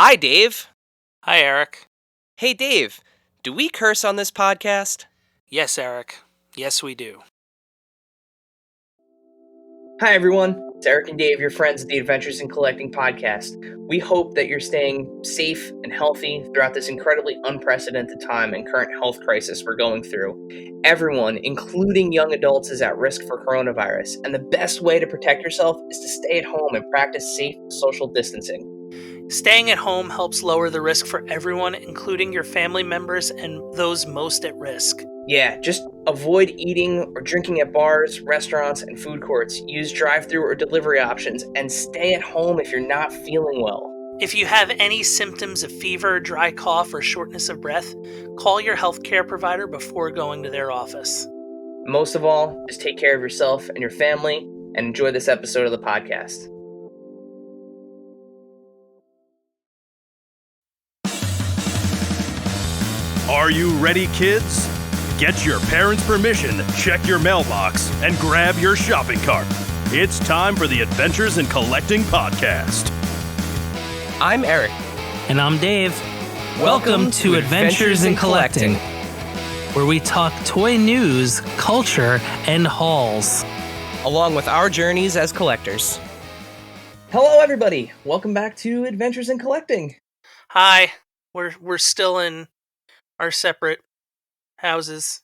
Hi, Dave. Hi, Eric. Hey, Dave. Do we curse on this podcast? Yes, Eric. Yes, we do. Hi, everyone. It's Eric and Dave, your friends at the Adventures in Collecting podcast. We hope that you're staying safe and healthy throughout this incredibly unprecedented time and current health crisis we're going through. Everyone, including young adults, is at risk for coronavirus, and the best way to protect yourself is to stay at home and practice safe social distancing. Staying at home helps lower the risk for everyone, including your family members and those most at risk. Yeah, just avoid eating or drinking at bars, restaurants, and food courts. Use drive-through or delivery options, and stay at home if you're not feeling well. If you have any symptoms of fever, dry cough, or shortness of breath, call your healthcare provider before going to their office. Most of all, just take care of yourself and your family, and enjoy this episode of the podcast. Are you ready, kids? Get your parents' permission, check your mailbox, and grab your shopping cart. It's time for the Adventures in Collecting podcast. I'm Eric. And I'm Dave. Welcome to Adventures in Collecting, where we talk toy news, culture, and hauls, Along with our journeys as collectors. Hello, everybody. Welcome back to Adventures in Collecting. Hi. We're still in our separate houses.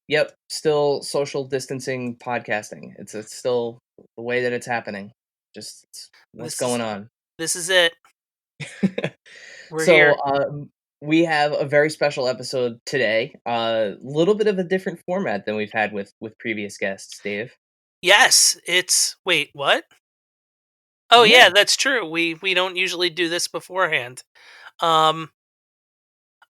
Yep, still social distancing podcasting. It's still the way that it's happening. Just what's going on. This is it. We're here. We have a very special episode today. A little bit of a different format than we've had with previous guests, Dave. Yes, it's... Wait, what? Oh, yeah, that's true. We don't usually do this beforehand.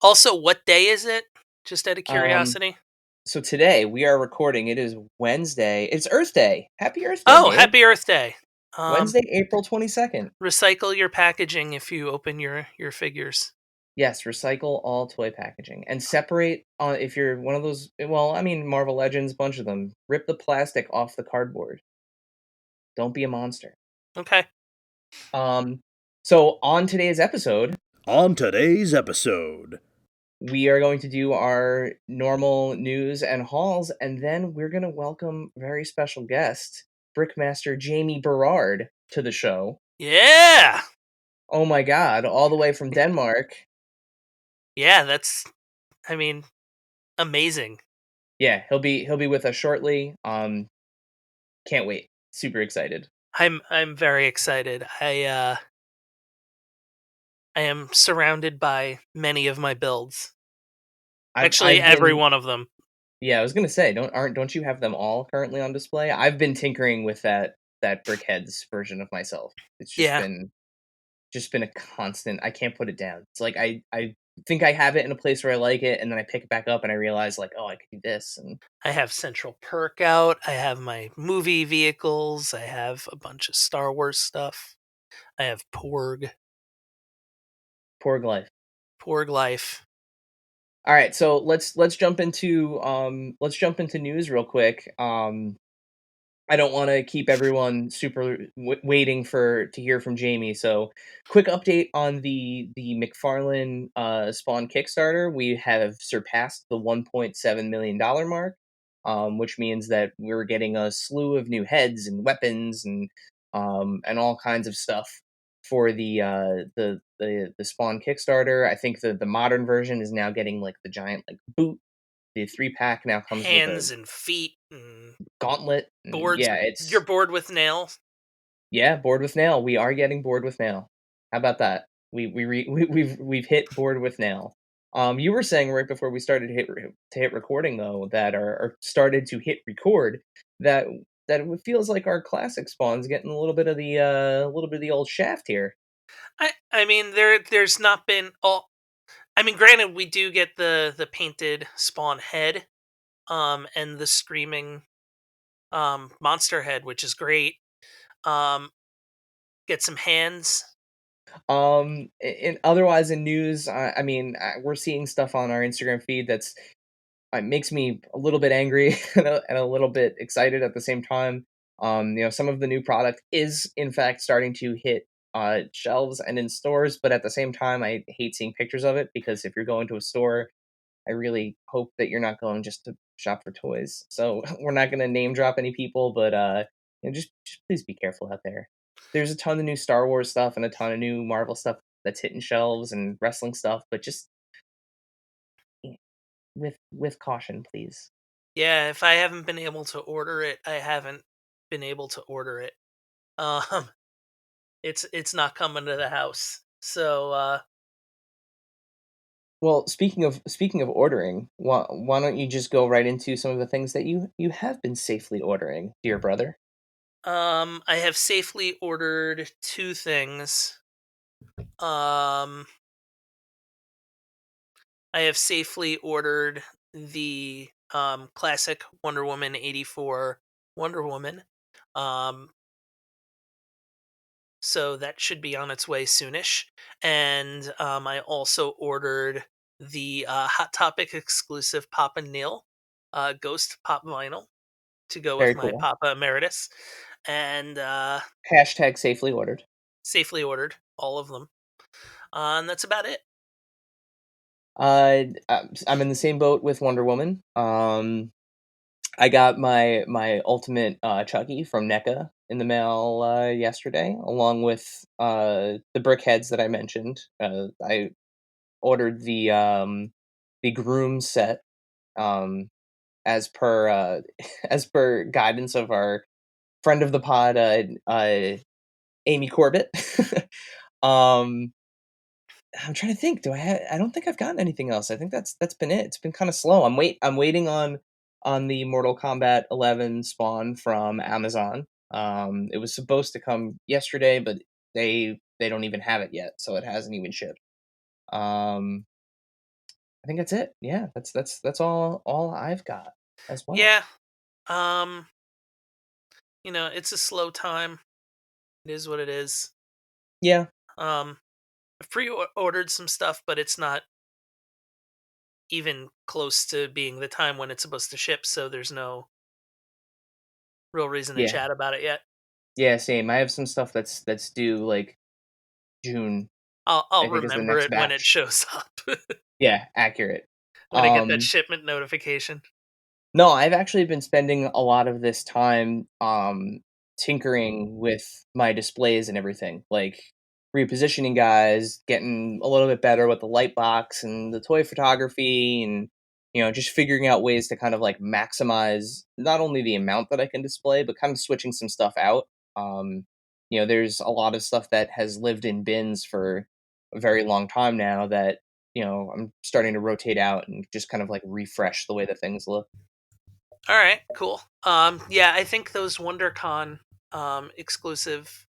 Also, what day is it? Just out of curiosity. So today we are recording. It is Wednesday. It's Earth Day. Happy Earth Day. Oh, Dave. happy Earth Day. Wednesday, April 22nd. Recycle your packaging if you open your figures. Yes, recycle all toy packaging and separate if you're one of those, well, I mean, Marvel Legends, bunch of them. Rip the plastic off the cardboard. Don't be a monster. Okay. So on today's episode, we are going to do our normal news and hauls, and then we're going to welcome very special guest, Brickmaster Jamie Berard, to the show. Yeah! Oh my god, all the way from Denmark. Yeah, that's, I mean, amazing. Yeah, he'll be with us shortly. Can't wait. Super excited. I'm very excited. I am surrounded by many of my builds. Actually, every one of them. Yeah, I was gonna say, don't you have them all currently on display? I've been tinkering with that Brickheads version of myself. It's just been a constant. I can't put it down. It's like I think I have it in a place where I like it, and then I pick it back up and I realize like, oh, I could do this. And I have Central Perk out. I have my movie vehicles. I have a bunch of Star Wars stuff. I have Porg. Porg life. Porg life. All right, so let's jump into news real quick. I don't want to keep everyone super waiting to hear from Jamie. So, quick update on the McFarlane Spawn Kickstarter. We have surpassed the $1.7 million mark, which means that we're getting a slew of new heads and weapons and all kinds of stuff for the Spawn Kickstarter. I think the modern version is now getting like the giant like boot. The 3-pack now comes hands with and feet and gauntlet. Boards. Yeah, you're bored with nail. Yeah, board with nail. We are getting bored with nail. How about that? We've hit board with nail. You were saying right before we started to hit recording though that or started to hit record that it feels like our classic Spawn's getting a little bit of the old shaft here. I mean there's not been all. I mean, granted, we do get the painted Spawn head, and the screaming, monster head, which is great. Get some hands. Otherwise in news, I mean, we're seeing stuff on our Instagram feed that's makes me a little bit angry and a little bit excited at the same time. Some of the new product is in fact starting to hit shelves and in stores, but at the same time, I hate seeing pictures of it because if you're going to a store, I really hope that you're not going just to shop for toys. So we're not going to name drop any people, but just please be careful out there. There's a ton of new Star Wars stuff and a ton of new Marvel stuff that's hitting shelves and wrestling stuff, but just with caution, please. Yeah, if I haven't been able to order it, I haven't been able to order it. Um, it's not coming to the house. So Well, speaking of ordering, why don't you just go right into some of the things that you have been safely ordering, dear brother? I have safely ordered two things. Um, I have safely ordered the classic Wonder Woman 84 Wonder Woman. Um, so that should be on its way soonish. And I also ordered the Hot Topic exclusive Papa Neil Ghost Pop Vinyl to go with Very my cool. Papa Emeritus. And Hashtag safely ordered. safely ordered all of them. And that's about it. I'm in the same boat with Wonder Woman. I got my ultimate Chucky from NECA in the mail yesterday, along with the brickheads that I mentioned. I ordered the groom set um, as per as per guidance of our friend of the pod, Amy Corbett. um, I'm trying to think. I don't think I've gotten anything else. I think that's been it. It's been kind of slow. I'm waiting on the Mortal Kombat 11 spawn from Amazon. It was supposed to come yesterday, but they don't even have it yet, so it hasn't even shipped. Um, I think that's it. Yeah, that's all I've got as well. Yeah. Um, it's a slow time. It is what it is. Yeah, I pre-ordered some stuff, but it's not even close to being the time when it's supposed to ship, so there's no real reason to yeah, chat about it yet. yeah. Same. I have some stuff that's due like June. I'll I think is the remember next it when it batch. shows up. Yeah, accurate. When I get that Um, shipment notification. No, I've actually been spending a lot of this time, tinkering with my displays and everything, like repositioning guys, getting a little bit better with the light box and the toy photography, and just figuring out ways to kind of like maximize not only the amount that I can display, but kind of switching some stuff out. There's a lot of stuff that has lived in bins for a very long time now that I'm starting to rotate out and just kind of like refresh the way that things look. All right, cool. Yeah, I think those WonderCon exclusive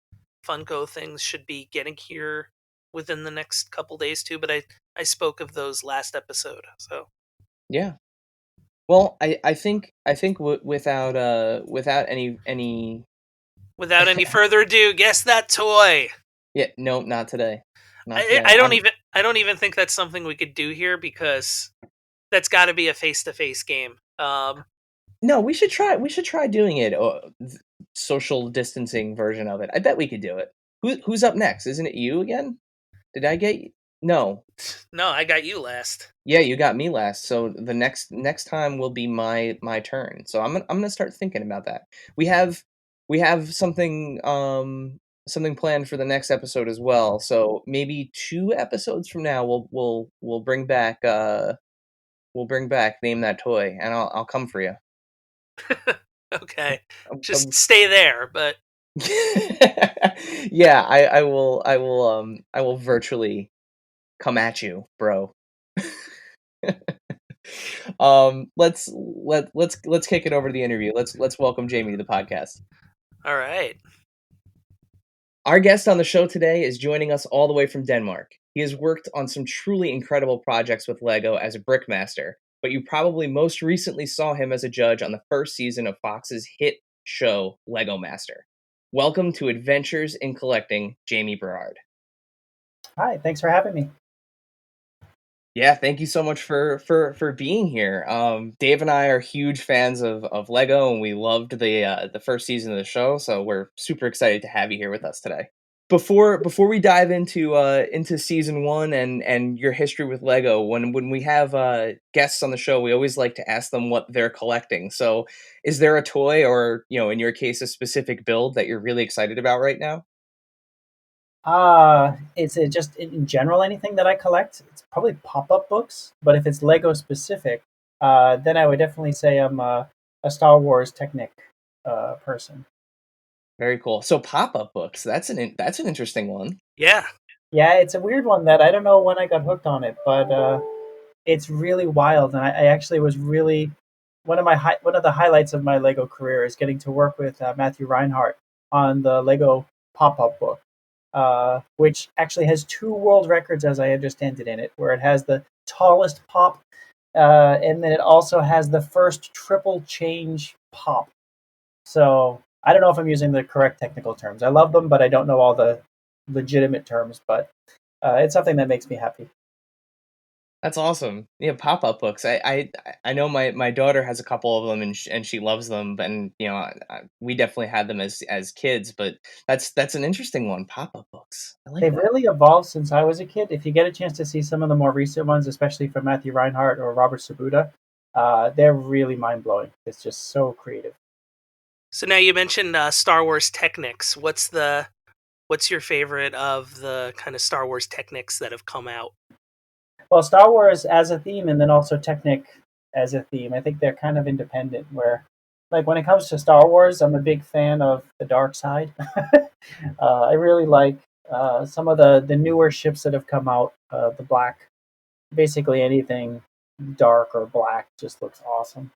Funko things should be getting here within the next couple days too. But I spoke of those last episode, so Yeah. Well, I think without any without any further ado, guess that toy. yeah, no, not today. Not I, today. I don't even I don't even think that's something we could do here because that's got to be a face to face game. No, we should try doing it social distancing version of it. I bet we could do it. Who's up next? Isn't it you again? Did I get you? No. No, I got you last. Yeah, you got me last. So the next time will be my turn. So I'm gonna start thinking about that. We have something planned for the next episode as well. So maybe 2 episodes from now we'll bring back name that toy, and I'll come for you. Okay, Um, just um, stay there. But yeah, I will virtually come at you, bro. Let's kick it over to the interview. Let's welcome Jamie to the podcast. all right, Our guest on the show today is joining us all the way from Denmark. He has worked on some truly incredible projects with Lego as a Brickmaster, but you probably most recently saw him as a judge on the first season of Fox's hit show Lego Master. Welcome to Adventures in Collecting, Jamie Berard. Hi, thanks for having me. Yeah, thank you so much for being here. Dave and I are huge fans of Lego, and we loved the first season of the show, so we're super excited to have you here with us today. before we dive into season one and your history with Lego, when we have guests on the show, we always like to ask them what they're collecting. So, is there a toy, or in your case, a specific build that you're really excited about right now? Is it just in general anything that I collect? It's probably pop-up books, but if it's Lego specific, then I would definitely say I'm a Star Wars Technic person. Very cool. So pop-up books, that's an interesting one. Yeah. Yeah, it's a weird one that I don't know when I got hooked on it, but it's really wild, and I actually was really one of the highlights of my Lego career is getting to work with Matthew Reinhardt on the Lego pop-up book, which actually has two world records, as I understand it, in it, where it has the tallest pop, and then it also has the first triple change pop. So I don't know if I'm using the correct technical terms. I love them, but I don't know all the legitimate terms. But it's something that makes me happy. That's awesome. Yeah, pop-up books. I know my daughter has a couple of them, and she loves them. And we definitely had them as kids. But that's an interesting one. Pop-up books. I like They've that. really evolved since I was a kid. If you get a chance to see some of the more recent ones, especially from Matthew Reinhardt or Robert Sabuda, they're really mind blowing. It's just so creative. So now you mentioned Star Wars Technics. What's your favorite of the kind of Star Wars Technics that have come out? Well, Star Wars as a theme, and then also Technic as a theme. I think they're kind of independent. Where, like, when it comes to Star Wars, I'm a big fan of the dark side. I really like some of the newer ships that have come out. The black, basically anything dark or black, just looks awesome.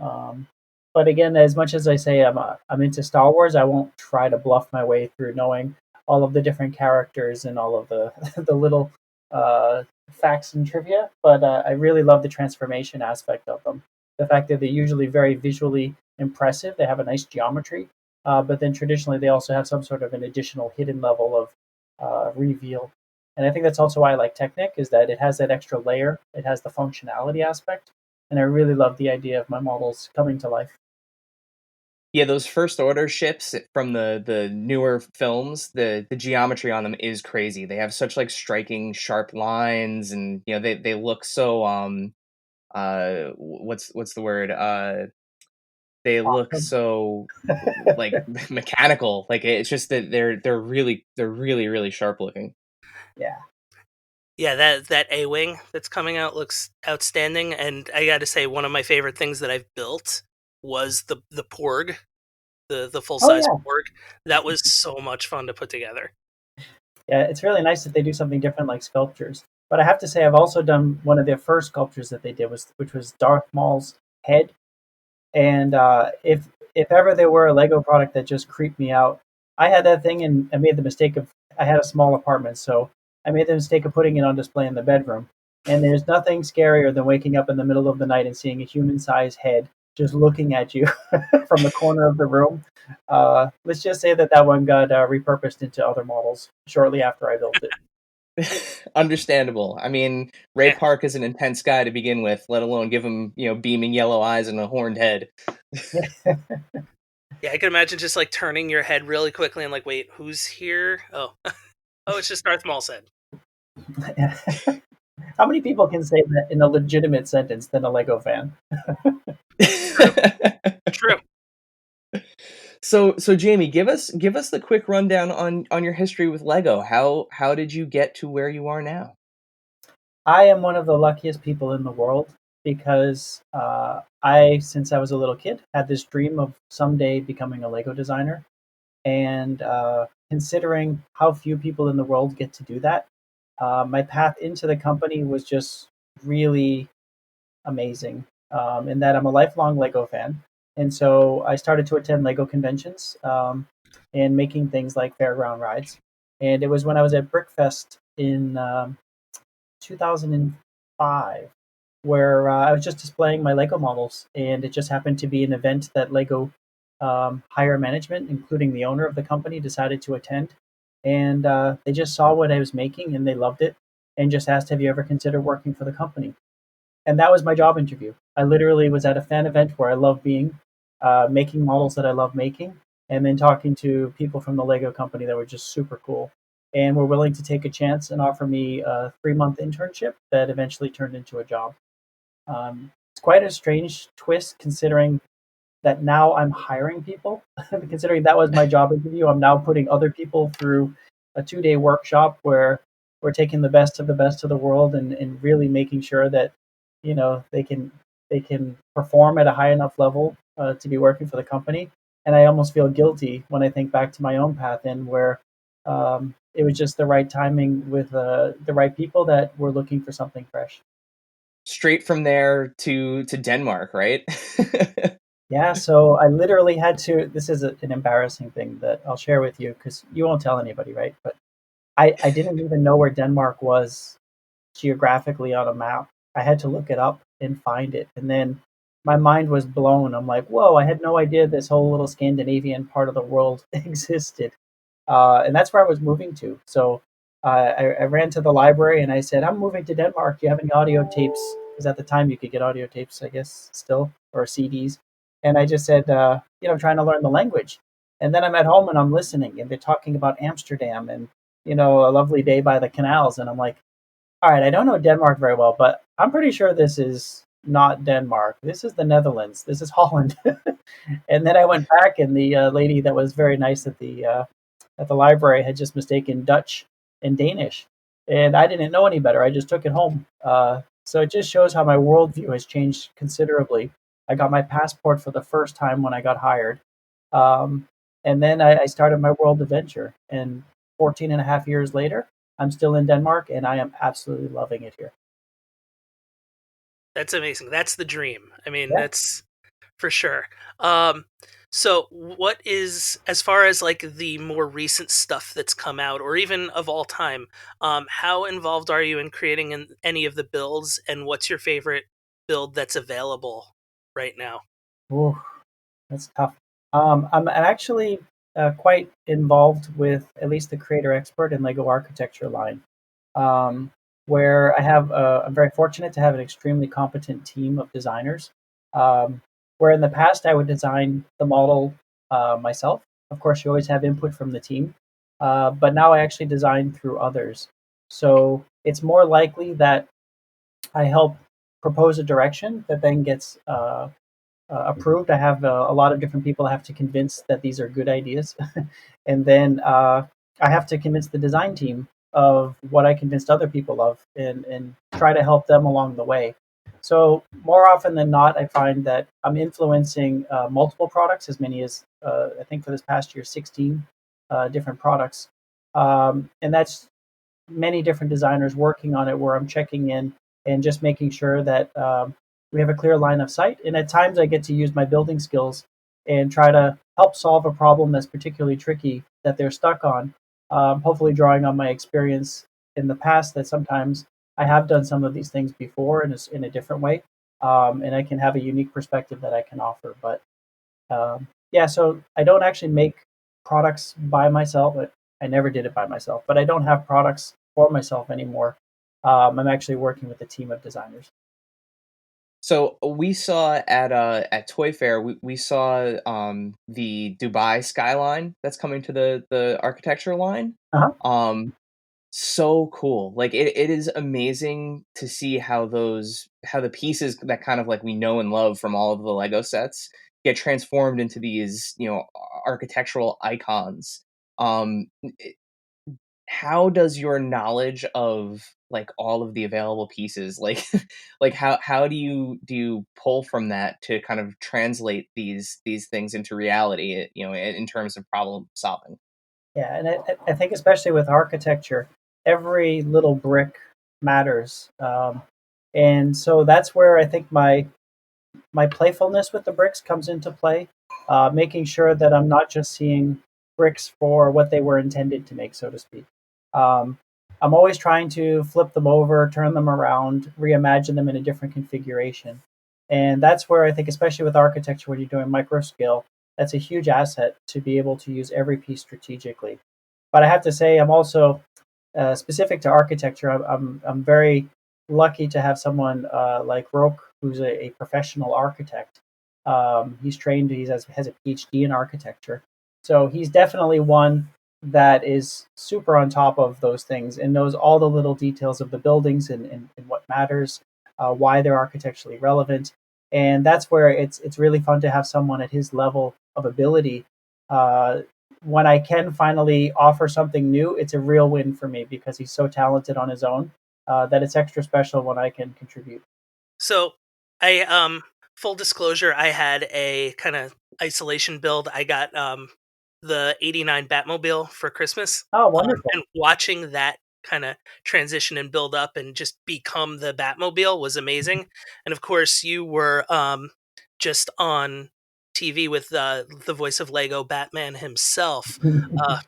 Um, but again, as much as I say I'm into Star Wars, I won't try to bluff my way through knowing all of the different characters and all of the the little uh, facts and trivia. But I really love the transformation aspect of them. The fact that they're usually very visually impressive. They have a nice geometry, but then traditionally they also have some sort of an additional hidden level of reveal. And I think that's also why I like Technic, is that it has that extra layer. It has the functionality aspect, and I really love the idea of my models coming to life. Yeah, those first order ships from the newer films, the geometry on them is crazy. They have such like striking, sharp lines, and they look so what's the word? They look Awesome. so like mechanical. Like it's just that they're really really sharp looking. Yeah. Yeah, that A-wing that's coming out looks outstanding, and I got to say one of my favorite things that I've built was the Porg, the full Oh size yeah. Porg. That was so much fun to put together. Yeah, it's really nice that they do something different like sculptures. But I have to say I've also done one of their first sculptures that they did, which was Darth Maul's head. And if ever there were a Lego product that just creeped me out, I had that thing, and I made the mistake of I had a small apartment, so I made the mistake of putting it on display in the bedroom. And there's nothing scarier than waking up in the middle of the night and seeing a human-sized head just looking at you from the corner of the room. Let's just say that that one got repurposed into other models shortly after I built it. Understandable. I mean, Ray Yeah, Park is an intense guy to begin with, let alone give him beaming yellow eyes and a horned head. yeah, I can imagine just like turning your head really quickly and like, wait, who's here? Oh, oh, it's just Darth Maul said. How many people can say that in a legitimate sentence than a Lego fan? True. So Jamie, give us the quick rundown on your history with Lego. How did you get to where you are now? I am one of the luckiest people in the world because since I was a little kid, had this dream of someday becoming a Lego designer. And considering how few people in the world get to do that, my path into the company was just really amazing. In that I'm a lifelong Lego fan, and so I started to attend Lego conventions and making things like fairground rides. And it was when I was at Brickfest in 2005 where I was just displaying my Lego models, and it just happened to be an event that Lego higher management, including the owner of the company, decided to attend. And they just saw what I was making and they loved it and just asked, "Have you ever considered working for the company?" And that was my job interview. I literally was at a fan event where I love being, making models that I love making, and then talking to people from the Lego company that were just super cool and were willing to take a chance and offer me a 3-month internship that eventually turned into a job. It's quite a strange twist considering that now I'm hiring people. Considering that was my job interview, I'm now putting other people through a 2-day workshop where we're taking the best of the world and really making sure that they can perform at a high enough level to be working for the company. And I almost feel guilty when I think back to my own path in where it was just the right timing with the right people that were looking for something fresh. Straight from there to Denmark, right? Yeah, so I literally had to. This is an embarrassing thing that I'll share with you because you won't tell anybody, right? But I didn't even know where Denmark was geographically on a map. I had to look it up and find it. And then my mind was blown. I'm like, whoa, I had no idea this whole little Scandinavian part of the world existed. And that's where I was moving to. So I ran to the library and I said, I'm moving to Denmark. Do you have any audio tapes? Because at the time you could get audio tapes, I guess, still, or CDs. And I just said, I'm trying to learn the language. And then I'm at home and I'm listening and they're talking about Amsterdam and, a lovely day by the canals. And I'm like, all right, I don't know Denmark very well, but I'm pretty sure this is not Denmark. This is the Netherlands. This is Holland. And then I went back, and the lady that was very nice at the library had just mistaken Dutch and Danish, and I didn't know any better. I just took it home. So it just shows how my worldview has changed considerably. I got my passport for the first time when I got hired, um, and then I started my world adventure. And 14 and a half years later, I'm still in Denmark, and I am absolutely loving it here. That's amazing. That's the dream. I mean, Yeah. that's for sure. So what is, as far as like the more recent stuff that's come out, or even of all time, how involved are you in creating any of the builds, and what's your favorite build that's available right now? Ooh, that's tough. I'm actually quite involved with at least the Creator Expert and Lego Architecture line, um, where I'm very fortunate to have an extremely competent team of designers. Um, where in the past I would design the model myself. Of course, you always have input from the team, but now I actually design through others. So it's more likely that I help propose a direction that then gets approved. I have a lot of different people I have to convince that these are good ideas, and then I have to convince the design team of what I convinced other people of, and try to help them along the way. So more often than not, I find that I'm influencing multiple products, as many as I think for this past year, 16 different products, and that's many different designers working on it where I'm checking in and just making sure that we have a clear line of sight. And at times I get to use my building skills and try to help solve a problem that's particularly tricky that they're stuck on, hopefully drawing on my experience in the past that sometimes I have done some of these things before in a different way. And I can have a unique perspective that I can offer. But yeah, so I don't actually make products by myself. I never did it by myself, but I don't have products for myself anymore. I'm actually working with a team of designers. So we saw at Toy Fair, we saw the Dubai skyline that's coming to the architecture line. Uh-huh. So cool. Like it is amazing to see how the pieces that kind of like we know and love from all of the Lego sets get transformed into these, architectural icons. Um how does your knowledge of like all of the available pieces like like how do you pull from that to kind of translate these things into reality, in terms of problem solving? Yeah, and I think especially with architecture, every little brick matters, and so that's where I think my playfulness with the bricks comes into play, making sure that I'm not just seeing bricks for what they were intended to make, so to speak. Um, I'm always trying to flip them over, turn them around, reimagine them in a different configuration. And that's where I think, especially with architecture, when you're doing micro scale, that's a huge asset to be able to use every piece strategically. But I have to say, I'm also specific to architecture. I'm very lucky to have someone like Roke, who's a professional architect. He's trained. Has a PhD in architecture, So he's definitely one that is super on top of those things and knows all the little details of the buildings and what matters, why they're architecturally relevant. And that's where it's really fun to have someone at his level of ability. When I can finally offer something new, it's a real win for me because he's so talented on his own that it's extra special when I can contribute. So I full disclosure, I had a kind of isolation build. I got the 89 Batmobile for Christmas. Oh, wonderful. And watching that kind of transition and build up and just become the Batmobile was amazing. And of course, you were just on TV with the voice of Lego Batman himself. Uh,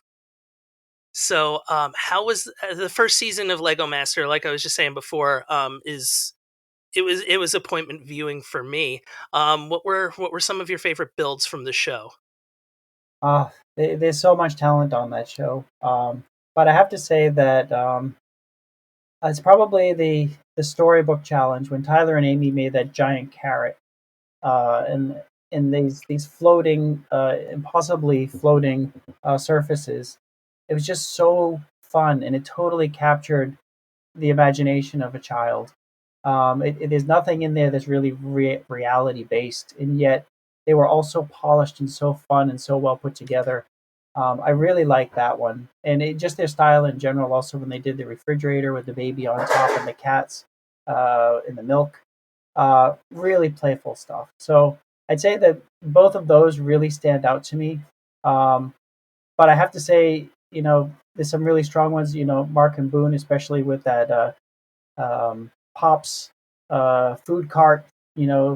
so, how was the first season of Lego Master? Like I was just saying before, is it was appointment viewing for me. What were some of your favorite builds from the show? There's so much talent on that show. But I have to say that it's probably the storybook challenge when Tyler and Amy made that giant carrot and these floating, impossibly floating surfaces. It was just so fun, and it totally captured the imagination of a child. There's nothing in there that's really reality based, and yet they were all so polished and so fun and so well put together. I really like that one, and just their style in general. Also, when they did the refrigerator with the baby on top and the cats in the milk, really playful stuff. So I'd say that both of those really stand out to me. Um, but I have to say, there's some really strong ones. Mark and Boone, especially with that Pops food cart,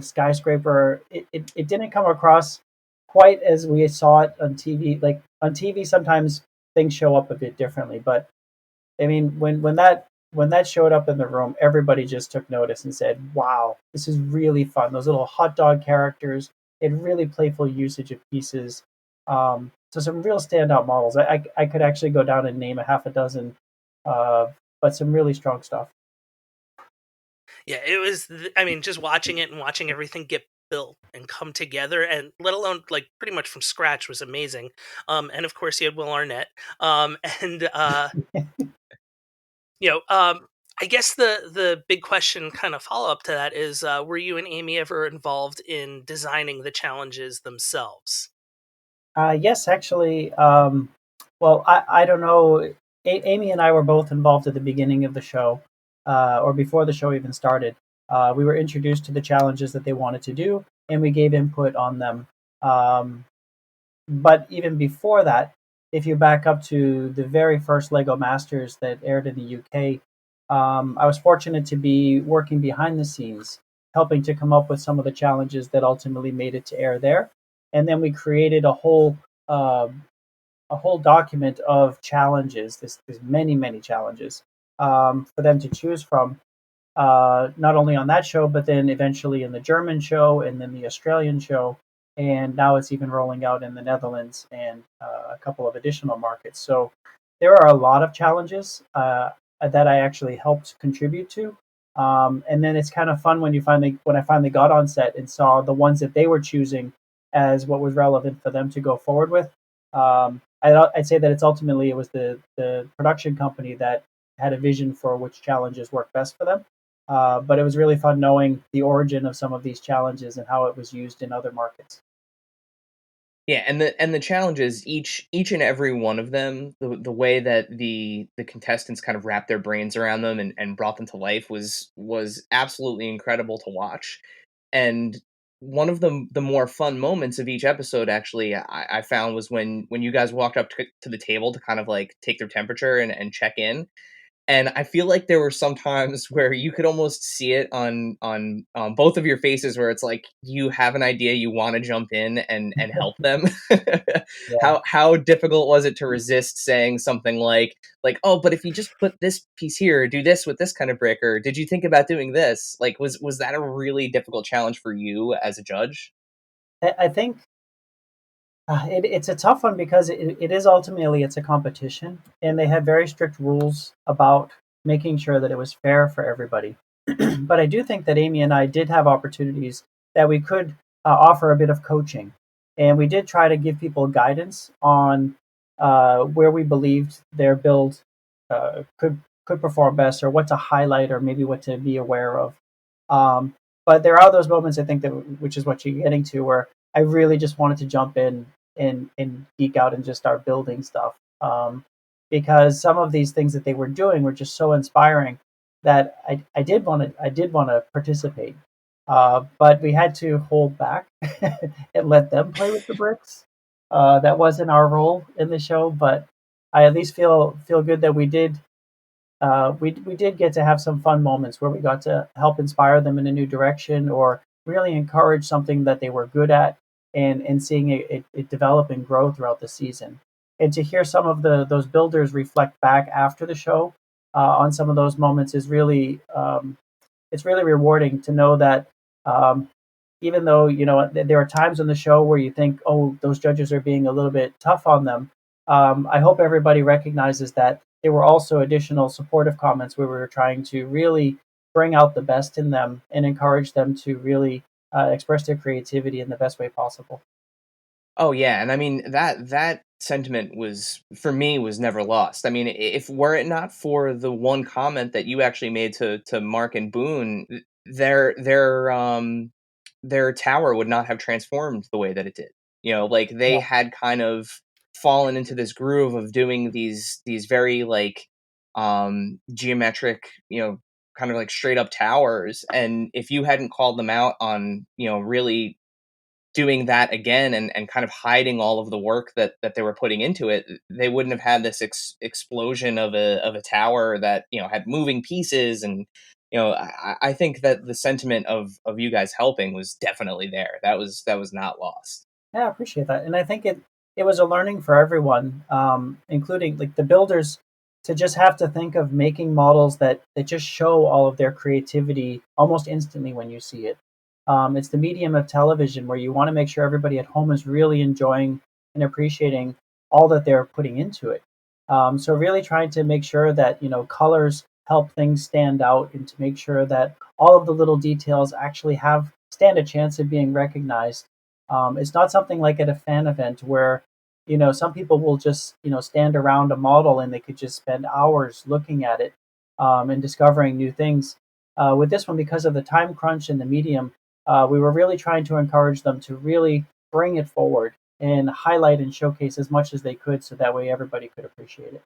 skyscraper. It didn't come across quite as we saw it on TV. Like on TV, sometimes things show up a bit differently. But I mean, when that showed up in the room, everybody just took notice and said, "Wow, this is really fun." Those little hot dog characters, and really playful usage of pieces. So some real standout models. I could actually go down and name a half a dozen, but some really strong stuff. Yeah, it was. I mean, just watching it and watching everything get built and come together, and let alone like pretty much from scratch was amazing. And of course, you had Will Arnett. And you know, um, I guess the big question, kind of follow up to that, is were you and Amy ever involved in designing the challenges themselves? Yes, actually. Well, I don't know. Amy and I were both involved at the beginning of the show, or before the show even started. We were introduced to the challenges that they wanted to do, and we gave input on them. Um, but even before that, if you back up to the very first Lego Masters that aired in the UK, I was fortunate to be working behind the scenes, helping to come up with some of the challenges that ultimately made it to air there. And then we created uh, a whole document of challenges. There's many challenges for them to choose from. Not only on that show, but then eventually in the German show and then the Australian show, and now it's even rolling out in the Netherlands and a couple of additional markets. So there are a lot of challenges that I actually helped contribute to. And then it's kind of fun when I finally got on set and saw the ones that they were choosing as what was relevant for them to go forward with. I'd say that it was the production company that had a vision for which challenges work best for them. But it was really fun knowing the origin of some of these challenges and how it was used in other markets. Yeah, and the challenges, each and every one of them, the way that the contestants kind of wrapped their brains around them and brought them to life was absolutely incredible to watch. And one of the more fun moments of each episode, actually, I found was when you guys walked up to the table to kind of like take their temperature and check in. And I feel like there were some times where you could almost see it on both of your faces, where it's like you have an idea, you want to jump in and help them. Yeah. How difficult was it to resist saying something like, oh, but if you just put this piece here, do this with this kind of brick, or did you think about doing this? Like, was that a really difficult challenge for you as a judge? I think it's a tough one because it is ultimately it's a competition, and they had very strict rules about making sure that it was fair for everybody. But I do think that Amy and I did have opportunities that we could offer a bit of coaching, and we did try to give people guidance on where we believed their build could perform best, or what to highlight, or maybe what to be aware of. Um, but there are those moments, I think, that which is what you're getting to, where I really just wanted to jump in and geek out and just start building stuff. Because some of these things that they were doing were just so inspiring that I did want to participate. But we had to hold back and let them play with the bricks. That wasn't our role in the show, but I at least feel good that we did get to have some fun moments where we got to help inspire them in a new direction, or really encourage something that they were good at, and seeing it develop and grow throughout the season. And to hear some of those builders reflect back after the show on some of those moments is really it's really rewarding to know that um, even though there are times on the show where you think, oh, those judges are being a little bit tough on them. I hope everybody recognizes that there were also additional supportive comments where we were trying to really bring out the best in them and encourage them to really express their creativity in the best way possible. Oh yeah, and I mean that sentiment was, for me, was never lost. I mean, if were it not for the one comment that you actually made to Mark and Boone, their tower would not have transformed the way that it did. Like, they Yeah. had kind of fallen into this groove of doing these very, like, geometric, kind of like straight up towers, and if you hadn't called them out on, really doing that again, and kind of hiding all of the work that they were putting into it, they wouldn't have had this explosion of a tower that had moving pieces. And I think that the sentiment of you guys helping was definitely there. That was not lost. Yeah, I appreciate that, and I think it was a learning for everyone, including like the builders, to just have to think of making models that just show all of their creativity almost instantly when you see it. It's the medium of television where you want to make sure everybody at home is really enjoying and appreciating all that they're putting into it. So really trying to make sure that colors help things stand out, and to make sure that all of the little details actually have stand a chance of being recognized. It's not something like at a fan event where, some people will just, stand around a model and they could just spend hours looking at it and discovering new things. With this one, because of the time crunch and the medium, we were really trying to encourage them to really bring it forward and highlight and showcase as much as they could, so that way everybody could appreciate it.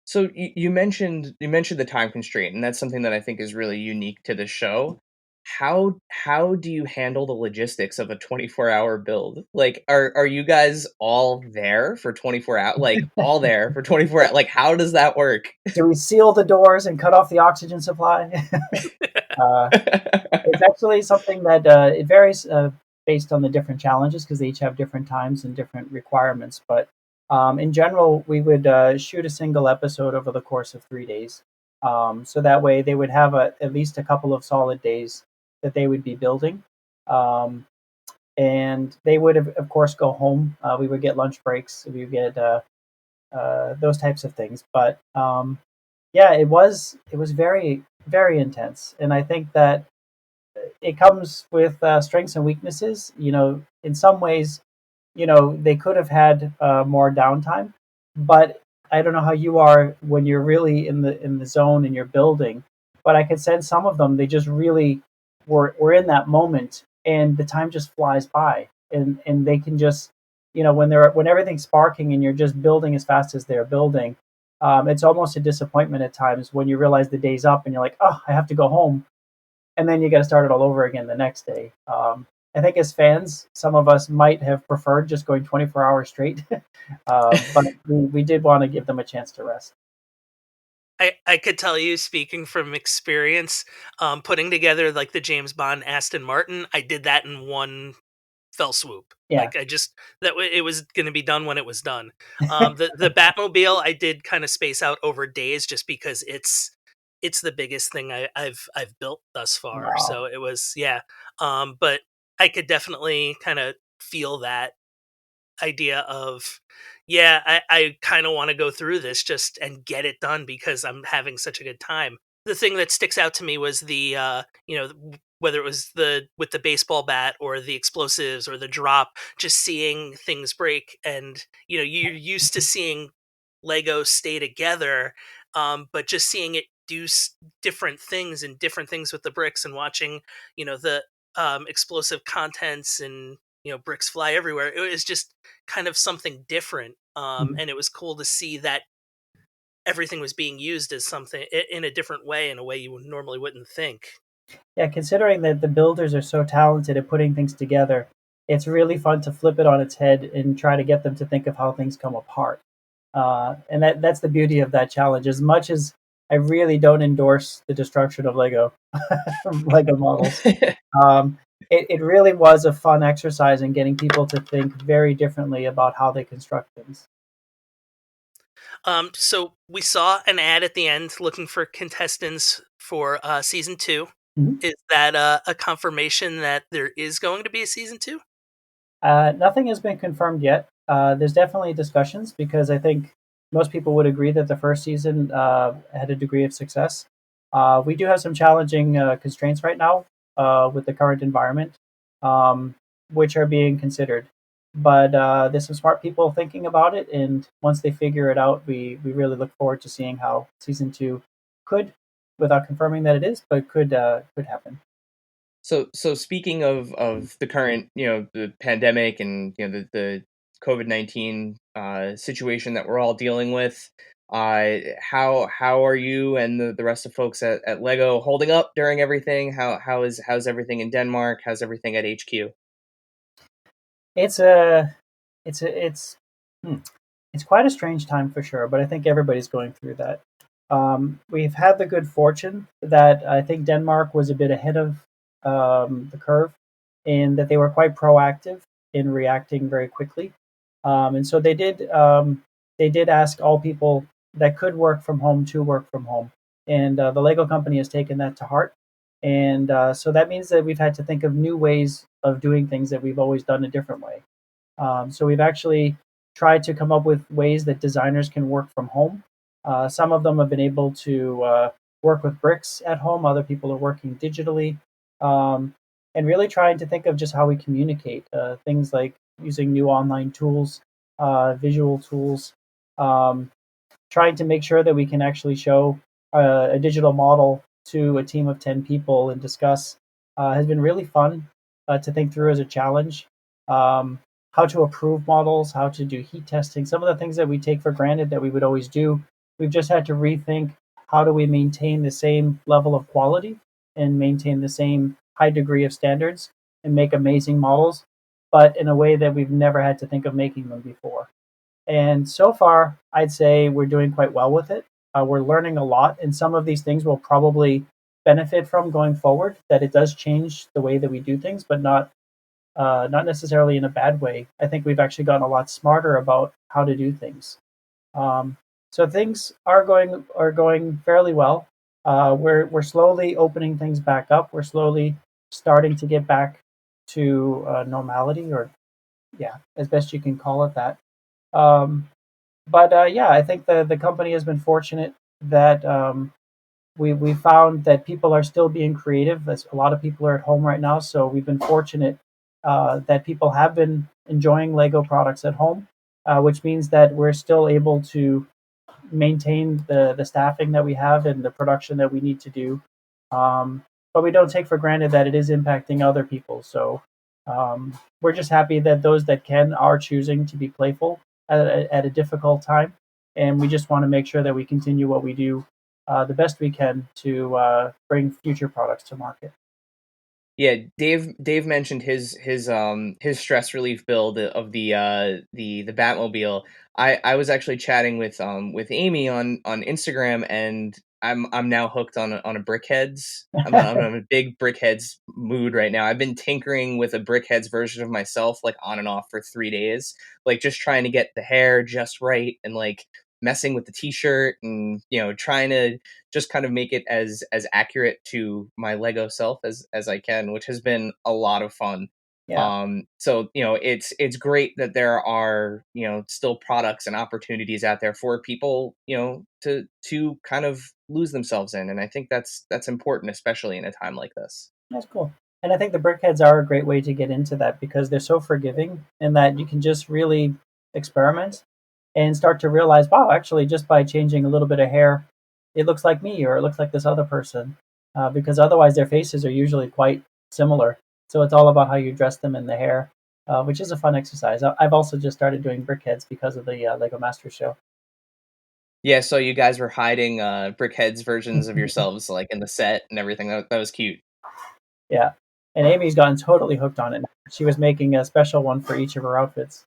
So you mentioned the time constraint, and that's something that I think is really unique to the show. How do you handle the logistics of a 24-hour build? Like, are you guys all there for 24 hours? Like, all there for 24 hours? Like, how does that work? Do we seal the doors and cut off the oxygen supply? uh, it's actually something that it varies based on the different challenges, because they each have different times and different requirements. But in general, we would shoot a single episode over the course of 3 days. So that way they would have at least a couple of solid days that they would be building. Um, and they would, of course, go home. We would get lunch breaks. We would get those types of things. But yeah, it was very, very intense. And I think that it comes with strengths and weaknesses. In some ways, they could have had more downtime, but I don't know how you are when you're really in the zone and you're building. But I could sense some of them; they just really were in that moment, and the time just flies by, and they can just, when everything's sparking and you're just building as fast as they're building. It's almost a disappointment at times when you realize the day's up and you're like, oh, I have to go home, and then you got to start it all over again the next day. I think as fans, some of us might have preferred just going 24 hours straight, but we did want to give them a chance to rest. I could tell you, speaking from experience, putting together like the James Bond Aston Martin, I did that in one fell swoop. Yeah, Like, I just it was going to be done when it was done. The Batmobile I did kind of space out over days, just because it's the biggest thing I've built thus far. wow. So it was, yeah. But I could definitely kind of feel that idea of, yeah, I kind of want to go through this just and get it done because I'm having such a good time. the thing that sticks out to me was the whether it was with the baseball bat or the explosives or the drop, just seeing things break. And you're used to seeing Lego stay together, but just seeing it do different things and different things with the bricks, and watching the explosive contents, and bricks fly everywhere. It was just kind of something different, and it was cool to see that everything was being used as something in a different way, in a way you normally wouldn't think. Yeah, considering that the builders are so talented at putting things together, it's really fun to flip it on its head and try to get them to think of how things come apart. And that's the beauty of that challenge. As much as I really don't endorse the destruction of Lego models, um, it really was a fun exercise in getting people to think very differently about how they construct things. So we saw an ad at the end looking for contestants for season 2. Mhm. Is that a confirmation that there is going to be a season 2? Nothing has been confirmed yet. There's definitely discussions because I think most people would agree that the first season had a degree of success. We do have some challenging constraints right now with the current environment, um, which are being considered. But there's some smart people thinking about it, and once they figure it out, we really look forward to seeing how season 2 could, without confirming that it is, but could happen. So speaking of the current, the pandemic and the COVID-19 situation that we're all dealing with, how are you and the rest of folks at Lego holding up during everything? How's everything in Denmark? How's everything at HQ? It's a it's a hmm, it's quite a strange time for sure, but I think everybody's going through that. We've had the good fortune that I think Denmark was a bit ahead of the curve, in that they were quite proactive in reacting very quickly, and so they did ask all people that could work from home to work from home, and the Lego company has taken that to heart, and so that means that we've had to think of new ways of doing things that we've always done a different way. So we've actually tried to come up with ways that designers can work from home. Some of them have been able to work with bricks at home. Other people are working digitally, um, and really trying to think of just how we communicate. Things like using new online tools, visual tools, um, trying to make sure that we can actually show a digital model to a team of 10 people and discuss has been really fun to think through as a challenge. Um, how to approve models, how to do heat testing, some of the things that we take for granted that we would always do. We've just had to rethink how do we maintain the same level of quality and maintain the same high degree of standards and make amazing models, but in a way that we've never had to think of making them before. And so far, I'd say we're doing quite well with it. We're learning a lot, and some of these things will probably benefit from going forward. That it does change the way that we do things, but not necessarily in a bad way. I think we've actually gotten a lot smarter about how to do things. Um, so things are going fairly well. We're slowly opening things back up. We're slowly starting to get back to normality, or yeah, as best you can call it that. Um, but yeah, I think the company has been fortunate that we found that people are still being creative. As a lot of people are at home right now, so we've been fortunate that people have been enjoying Lego products at home, which means that we're still able to maintain the staffing that we have and the production that we need to do. But we don't take for granted that it is impacting other people. So we're just happy that those that can are choosing to be playful at a difficult time. And we just want to make sure that we continue what we do the best we can to bring future products to market. Yeah, Dave mentioned his stress relief build of the Batmobile. I was actually chatting with Amy on Instagram, and I'm now hooked on a Brickheads. I'm in a big Brickheads mood right now. I've been tinkering with a Brickheads version of myself, like on and off for 3 days, like just trying to get the hair just right, and like messing with the t-shirt, and trying to just kind of make it as accurate to my Lego self as I can, which has been a lot of fun. Yeah. So it's great that there are still products and opportunities out there for people to kind of lose themselves in, and I think that's important, especially in a time like this. That's cool. And I think the brickheads are a great way to get into that because they're so forgiving in that you can just really experiment and start to realize, wow, actually, just by changing a little bit of hair, it looks like me or it looks like this other person. Because otherwise, their faces are usually quite similar. So it's all about how you dress them in the hair, which is a fun exercise. I've also just started doing brickheads because of the Lego Master show. Yeah, so you guys were hiding Brickhead's versions of yourselves like in the set and everything. That was cute. Yeah. And Amy's gotten totally hooked on it. She was making a special one for each of her outfits.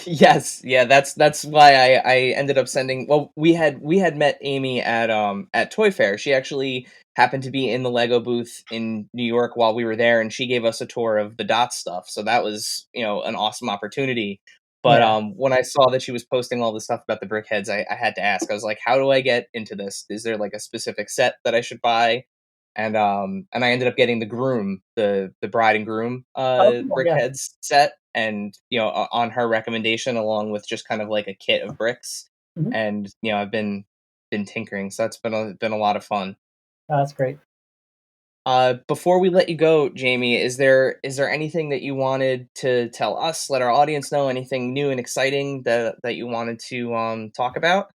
Yes, yeah, that's why I ended up sending. Well, we had met Amy at Toy Fair. She actually happened to be in the Lego booth in New York while we were there, and she gave us a tour of the Dot stuff. So that was an awesome opportunity. But Yeah. when I saw that she was posting all this stuff about the Brickheads, I had to ask. I was like, how do I get into this? Is there like a specific set that I should buy? And I ended up getting the bride and groom Oh, cool. Yeah. Brickheads set, and on her recommendation, along with just kind of like a kit of bricks. Mhm. And I've been tinkering, so that's been a lot of fun. That's great. Before we let you go, Jamie, is there anything that you wanted to tell us, let our audience know, anything new and exciting that you wanted to talk about?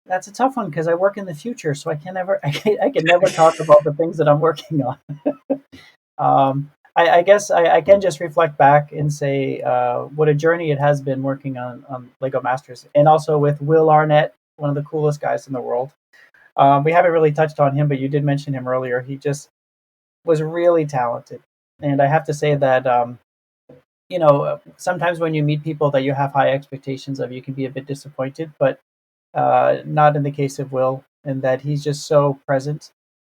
That's a tough one because I work in the future, so I can never talk about the things that I'm working on. I guess I can just reflect back and say what a journey it has been working on Lego Masters, and also with Will Arnett, one of the coolest guys in the world. We haven't really touched on him, but you did mention him earlier. He just was really talented, and I have to say that sometimes when you meet people that you have high expectations of, you can be a bit disappointed, but not in the case of Will, in that he's just so present.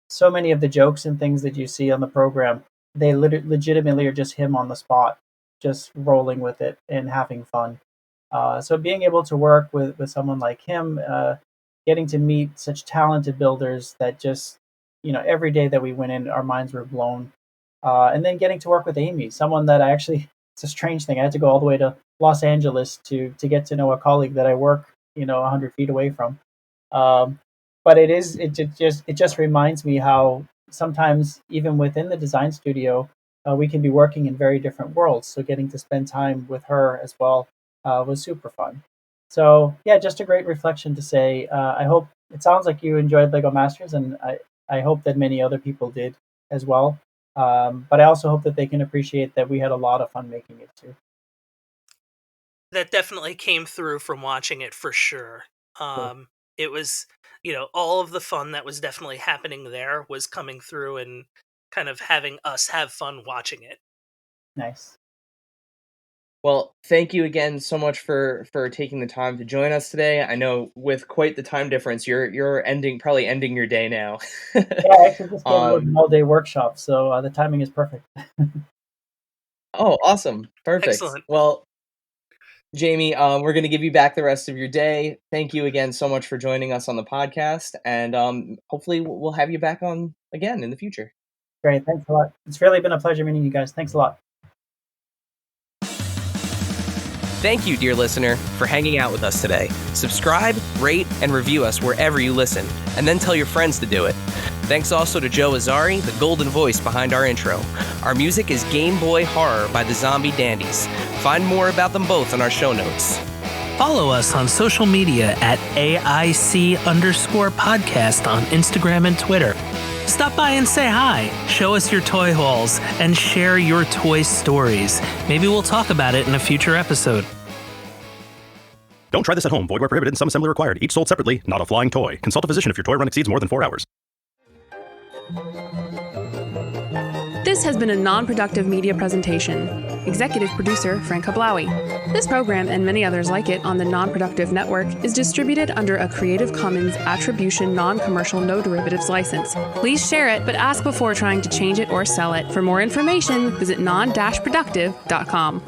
So many of the jokes and things that you see on the program, they legitimately are just him on the spot, just rolling with it and having fun. So being able to work with someone like him, getting to meet such talented builders that just, every day that we went in, our minds were blown. And then getting to work with Amy, someone that I actually, it's a strange thing. I had to go all the way to Los Angeles to get to know a colleague that I work 100 feet away from. Um, but it just reminds me how sometimes even within the design studio, we can be working in very different worlds. So getting to spend time with her as well was super fun. So yeah, just a great reflection to say. I hope it sounds like you enjoyed Lego Masters, and I hope that many other people did as well. But I also hope that they can appreciate that we had a lot of fun making it too. That definitely came through from watching it for sure. Cool. It was, all of the fun that was definitely happening there was coming through and kind of having us have fun watching it. Nice. Well, thank you again so much for taking the time to join us today. I know with quite the time difference, you're probably ending your day now. Yeah, I actually just came out of an um, all-day workshop, so the timing is perfect. oh, awesome, perfect. Excellent. Well, Jamie, we're going to give you back the rest of your day. Thank you again so much for joining us on the podcast, and hopefully we'll have you back on again in the future. Great, thanks a lot. It's really been a pleasure meeting you guys. Thanks a lot. Thank you, dear listener, for hanging out with us today. Subscribe, rate, and review us wherever you listen, and then tell your friends to do it. Thanks also to Joe Azzari, the golden voice behind our intro. Our music is Game Boy Horror by the Zombie Dandies. Find more about them both in our show notes. Follow us on social media at AIC_podcast on Instagram and Twitter. Stop by and say hi, show us your toy hauls, and share your toy stories. Maybe we'll talk about it in a future episode. Don't try this at home. Void where prohibited and some assembly required. Each sold separately, not a flying toy. Consult a physician if your toy run exceeds more than 4 hours. This has been a non-productive media presentation. Executive producer Frank Hablawi. This program and many others like it on the Non-Productive Network is distributed under a Creative Commons Attribution Non-Commercial No Derivatives license. Please share it, but ask before trying to change it or sell it. For more information, visit non-productive.com.